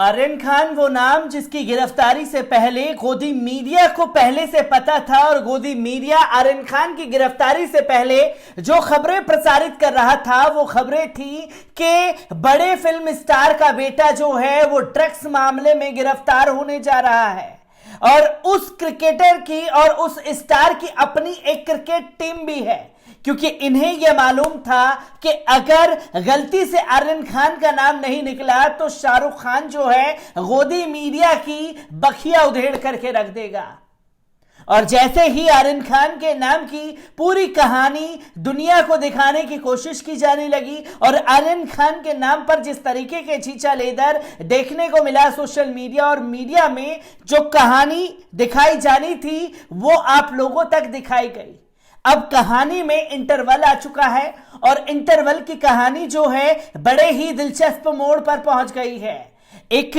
आर्यन खान वो नाम जिसकी गिरफ्तारी से पहले गोदी मीडिया को पहले से पता था और गोदी मीडिया आर्यन खान की गिरफ्तारी से पहले जो खबरें प्रसारित कर रहा था वो खबरें थी कि बड़े फिल्म स्टार का बेटा जो है वो ड्रग्स मामले में गिरफ्तार होने जा रहा है और उस क्रिकेटर की और उस स्टार की अपनी एक क्रिकेट टीम भी है, क्योंकि इन्हें यह मालूम था कि अगर गलती से आर्यन खान का नाम नहीं निकला तो शाहरुख खान जो है गोदी मीडिया की बखिया उधेड़ करके रख देगा। और जैसे ही आर्यन खान के नाम की पूरी कहानी दुनिया को दिखाने की कोशिश की जाने लगी और आर्यन खान के नाम पर जिस तरीके के चीचा लेदर देखने को मिला सोशल मीडिया और मीडिया में, जो कहानी दिखाई जानी थी वो आप लोगों तक दिखाई गई। अब कहानी में इंटरवल आ चुका है और इंटरवल की कहानी जो है बड़े ही दिलचस्प मोड़ पर पहुंच गई है। एक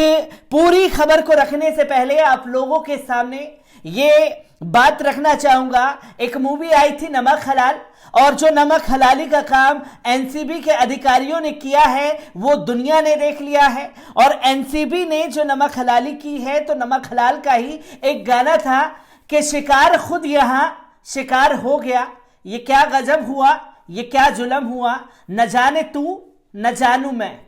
पूरी खबर को रखने से पहले आप लोगों के सामने ये बात रखना चाहूंगा, एक मूवी आई थी नमक हलाल, और जो नमक हलाली का काम एनसीबी के अधिकारियों ने किया है वो दुनिया ने देख लिया है। और एनसीबी ने जो नमक हलाली की है तो नमक हलाल का ही एक गाना था कि शिकार खुद यहां शिकार हो गया, ये क्या गजब हुआ, ये क्या जुल्म हुआ, न जाने तू न जानू मैं।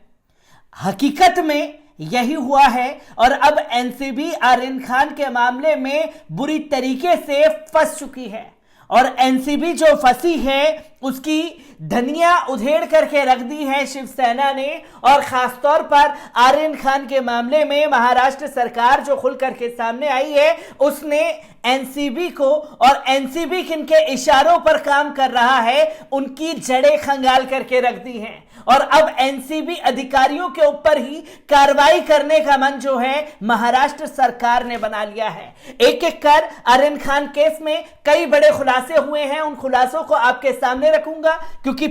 हकीकत में यही हुआ है और अब एनसीबी आर्यन खान के मामले में बुरी तरीके से फंस चुकी है और एनसीबी जो फंसी है उसकी धनिया उधेड़ करके रख दी है शिवसेना ने। और खासतौर पर आर्यन खान के मामले में महाराष्ट्र सरकार जो खुल करके सामने आई है उसने एनसीबी को, और एनसीबी किनके इशारों पर काम कर रहा है, उनकी जड़ें खंगाल करके रख दी हैं और अब एनसीबी अधिकारियों के ऊपर ही कार्रवाई करने का मन जो है महाराष्ट्र सरकार ने बना लिया है। एक एक कर आर्यन खान केस में कई बड़े खुलासे हुए हैं, उन खुलासों को आपके सामने रखूंगा, क्योंकि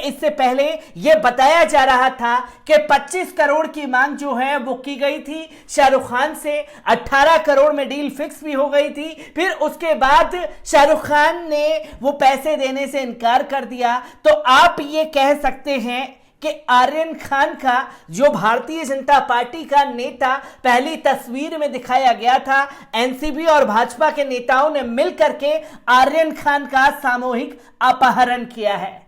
इससे पहले यह बताया जा रहा था कि 25 करोड़ की मांग जो है वो की गई थी शाहरुख खान से, 18 करोड़ में डील फिक्स भी हो गई थी। फिर उसके बाद शाहरुख खान ने वो पैसे देने से इनकार कर दिया। तो आप ये कह सकते हैं कि आर्यन खान का जो भारतीय जनता पार्टी का नेता पहली तस्वीर में दिखाया गया था, एनसीबी और भाजपा के नेताओं ने मिलकर के आर्यन खान का सामूहिक अपहरण किया है।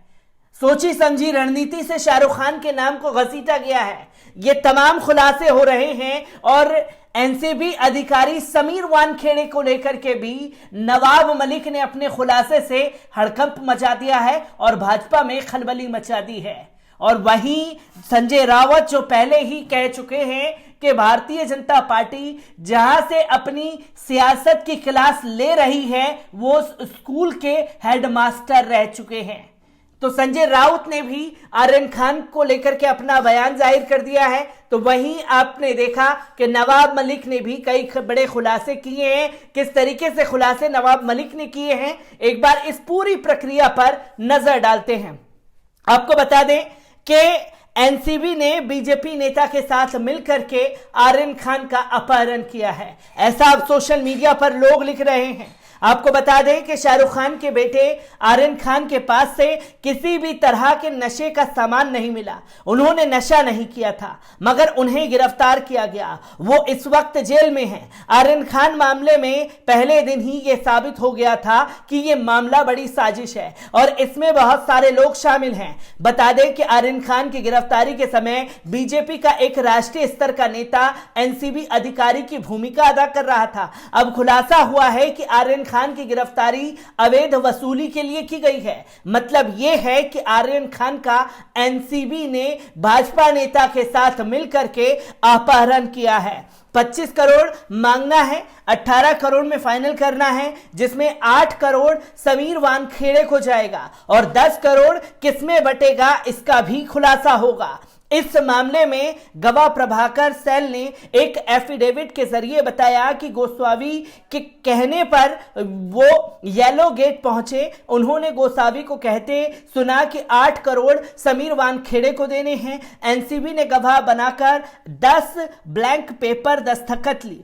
सोची समझी रणनीति से शाहरुख खान के नाम को घसीटा गया है। ये तमाम खुलासे हो रहे हैं और एनसीबी अधिकारी समीर वानखेड़े को लेकर के भी नवाब मलिक ने अपने खुलासे से हड़कंप मचा दिया है और भाजपा में खलबली मचा दी है। और वहीं संजय रावत जो पहले ही कह चुके हैं कि भारतीय जनता पार्टी जहां से अपनी सियासत की क्लास ले रही है वो स्कूल के हेडमास्टर रह चुके हैं। तो संजय राउत ने भी आर्यन खान को लेकर के अपना बयान जाहिर कर दिया है। तो वहीं आपने देखा कि नवाब मलिक ने भी कई बड़े खुलासे किए हैं। किस तरीके से खुलासे नवाब मलिक ने किए हैं, एक बार इस पूरी प्रक्रिया पर नजर डालते हैं। आपको बता दें कि एनसीबी ने बीजेपी नेता के साथ मिलकर के आर्यन खान का अपहरण किया है, ऐसा अब सोशल मीडिया पर लोग लिख रहे हैं। आपको बता दें कि शाहरुख खान के बेटे आर्यन खान के पास से किसी भी तरह के नशे का सामान नहीं मिला, उन्होंने नशा नहीं किया था, मगर उन्हें गिरफ्तार किया गया। वो इस वक्त जेल में हैं। आर्यन खान मामले में पहले दिन ही ये साबित हो गया था कि ये मामला बड़ी साजिश है और इसमें बहुत सारे लोग शामिल हैं। बता दें कि आर्यन खान की गिरफ्तारी के समय बीजेपी का एक राष्ट्रीय स्तर का नेता एनसीबी अधिकारी की भूमिका अदा कर रहा था। अब खुलासा हुआ है कि आर्यन खान की गिरफ्तारी अवैध वसूली के लिए की गई है। मतलब यह है कि आर्यन खान का एनसीबी ने भाजपा नेता के साथ मिलकर के अपहरण किया है। 25 करोड़ मांगना है, 18 करोड़ में फाइनल करना है, जिसमें 8 करोड़ समीर वानखेड़े को जाएगा और 10 करोड़ किसमें बटेगा इसका भी खुलासा होगा। इस मामले में गवाह प्रभाकर सैल ने एक एफिडेविट के जरिए बताया कि गोस्वामी के कहने पर वो येलो गेट पहुंचे। उन्होंने गोस्वामी को कहते सुना कि 8 करोड़ समीर वानखेड़े को देने हैं। एनसीबी ने गवाह बनाकर 10 ब्लैंक पेपर दस्तखत ली।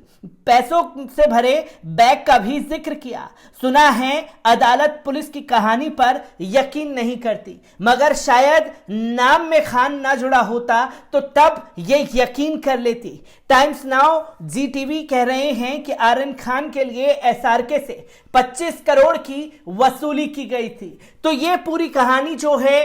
पैसों से भरे बैग का भी जिक्र किया। सुना है अदालत पुलिस की कहानी पर यकीन नहीं करती, मगर शायद नाम में खान ना जुड़ा होता तो तब ये यकीन कर लेती। टाइम्स नाउ जीटीवी कह रहे हैं कि आर्यन खान के लिए एसआरके से 25 करोड़ की वसूली की गई थी। तो ये पूरी कहानी जो है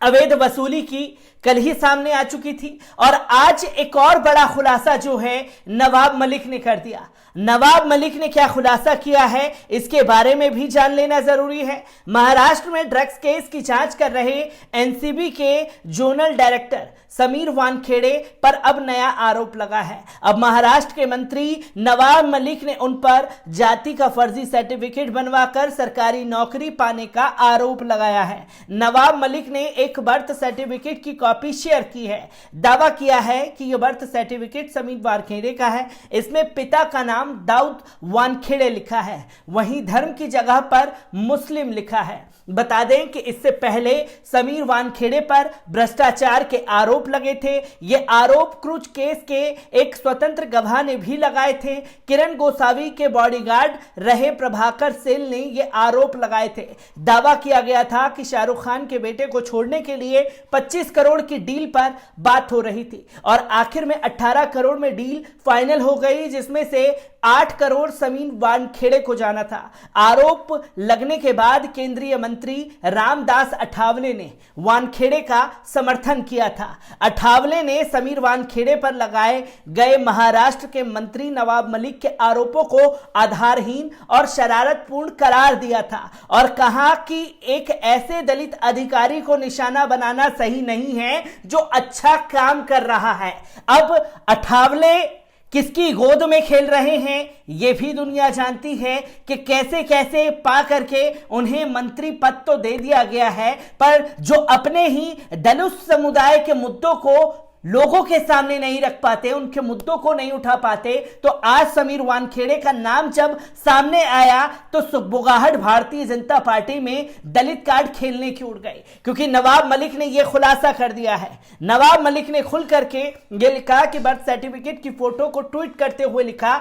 अवैध वसूली की कल ही सामने आ चुकी थी, और आज एक और बड़ा खुलासा जो है नवाब मलिक ने कर दिया। नवाब मलिक ने क्या खुलासा किया है इसके बारे में भी जान लेना जरूरी है। महाराष्ट्र में ड्रग्स केस की जांच कर रहे एनसीबी के जोनल डायरेक्टर समीर वानखेड़े पर अब नया आरोप लगा है। अब महाराष्ट्र के मंत्री नवाब मलिक ने उन पर जाति का फर्जी सर्टिफिकेट बनवाकर सरकारी नौकरी पाने का आरोप लगाया है। नवाब मलिक ने एक बर्थ सर्टिफिकेट की कॉपी शेयर की है। दावा किया है कि यह बर्थ सर्टिफिकेट समीर वानखेड़े का है। इसमें पिता का नाम दाऊद वानखेड़े लिखा है, वहीं धर्म की जगह पर मुस्लिम लिखा है। बता दें कि इससे पहले समीर वानखेड़े पर भ्रष्टाचार के आरोप लगे थे। ये आरोप क्रूज केस के एक स्वतंत्र गवाह ने भी लगाए थे। किरण गोसावी के बॉडीगार्ड रहे प्रभाकर सेल ने ये आरोप लगाए थे। दावा किया गया था कि शाहरुख खान के बेटे को छोड़ने के लिए 25 करोड़ की डील पर बात हो रही थी, और आखिर में 18 करोड़ में डील फाइनल हो गई, जिसमें से 8 करोड़ समीर वानखेड़े को जाना था। आरोप लगने के बाद केंद्रीय मंत्री रामदास अठावले ने वानखेड़े का समर्थन किया था। अठावले ने समीर वानखेड़े पर लगाए गए महाराष्ट्र के मंत्री नवाब मलिक के आरोपों को आधारहीन और शरारतपूर्ण करार दिया था, और कहा कि एक ऐसे दलित अधिकारी को निशाना बनाना सही नहीं है जो अच्छा काम कर रहा है। अब अठावले किसकी गोद में खेल रहे हैं ये भी दुनिया जानती है कि कैसे कैसे पा करके उन्हें मंत्री पद तो दे दिया गया है, पर जो अपने ही दलित समुदाय के मुद्दों को लोगों के सामने नहीं रख पाते, उनके मुद्दों को नहीं उठा पाते, तो आज समीर वानखेड़े का नाम जब सामने आया तो सुगबुगाहट भारतीय जनता पार्टी में दलित कार्ड खेलने की उड़ गई, क्योंकि नवाब मलिक ने यह खुलासा कर दिया है। नवाब मलिक ने खुल करके ये लिखा कि बर्थ सर्टिफिकेट की फोटो को ट्वीट करते हुए लिखा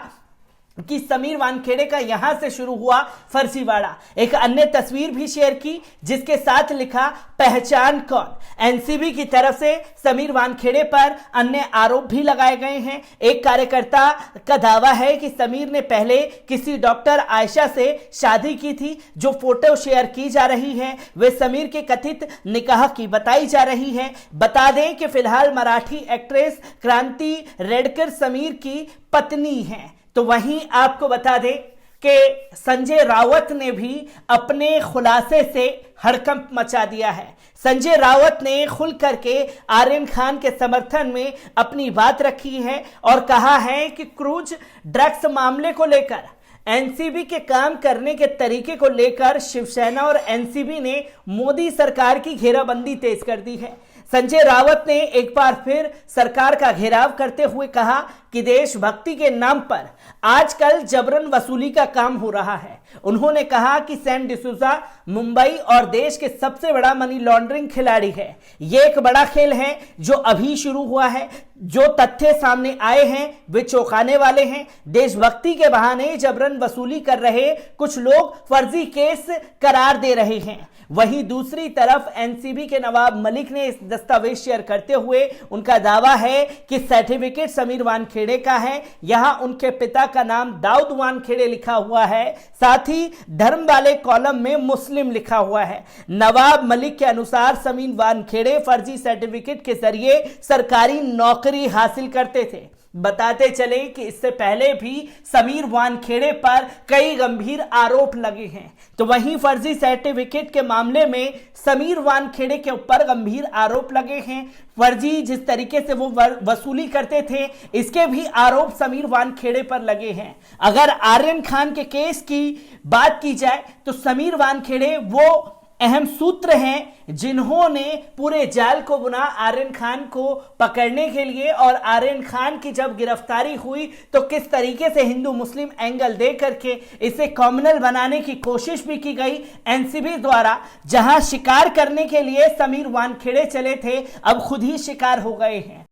कि समीर वानखेड़े का यहां से शुरू हुआ फर्जीवाड़ा। एक अन्य तस्वीर भी शेयर की जिसके साथ लिखा पहचान कौन। एनसीबी की तरफ से समीर वानखेड़े पर अन्य आरोप भी लगाए गए हैं। एक कार्यकर्ता का दावा है कि समीर ने पहले किसी डॉक्टर आयशा से शादी की थी। जो फोटो शेयर की जा रही है वे समीर के कथित निकाह की बताई जा रही है। बता दें कि फिलहाल मराठी एक्ट्रेस क्रांति रेडकर समीर की पत्नी है। तो वहीं आपको बता दें कि संजय राउत ने भी अपने खुलासे से हड़कंप मचा दिया है। संजय राउत ने खुल करके आर्यन खान के समर्थन में अपनी बात रखी है और कहा है कि क्रूज ड्रग्स मामले को लेकर एनसीबी के काम करने के तरीके को लेकर शिवसेना और एनसीबी ने मोदी सरकार की घेराबंदी तेज कर दी है। संजय राउत ने एक बार फिर सरकार का घेराव करते हुए कहा कि देशभक्ति के नाम पर आजकल जबरन वसूली का काम हो रहा है। उन्होंने कहा कि सैम डिसूजा मुंबई और देश के सबसे बड़ा मनी लॉन्ड्रिंग खिलाड़ी है। यह एक बड़ा खेल है जो अभी शुरू हुआ है। जो तथ्य सामने आए हैं वे चौंकाने वाले हैं। देशभक्ति के बहाने जबरन वसूली कर रहे कुछ लोग फर्जी केस करार दे रहे हैं। वहीं दूसरी तरफ एनसीबी के नवाब मलिक ने इस दस्तावेज शेयर करते हुए उनका दावा है कि सर्टिफिकेट समीर वानखेड़े का है। यहां उनके पिता का नाम दाऊद वानखेड़े लिखा हुआ है, साथ ही धर्म वाले कॉलम में मुस्लिम लिखा हुआ है। नवाब मलिक के अनुसार समीर वानखेड़े फर्जी सर्टिफिकेट के जरिए सरकारी नौकरी हासिल करते थे। बताते चले कि इससे पहले भी समीर वानखेड़े पर कई गंभीर आरोप लगे हैं। तो वहीं फर्जी सर्टिफिकेट के मामले में समीर वानखेड़े के ऊपर गंभीर आरोप लगे हैं। फर्जी जिस तरीके से वो वसूली करते थे इसके भी आरोप समीर वानखेड़े पर लगे हैं। अगर आर्यन खान के केस की बात की जाए तो समीर वानखेड़े वो अहम सूत्र हैं जिन्होंने पूरे जाल को बुना आर्यन खान को पकड़ने के लिए, और आर्यन खान की जब गिरफ्तारी हुई तो किस तरीके से हिंदू मुस्लिम एंगल दे करके इसे कॉम्युनल बनाने की कोशिश भी की गई एनसीबी द्वारा। जहां शिकार करने के लिए समीर वानखेड़े चले थे अब खुद ही शिकार हो गए हैं।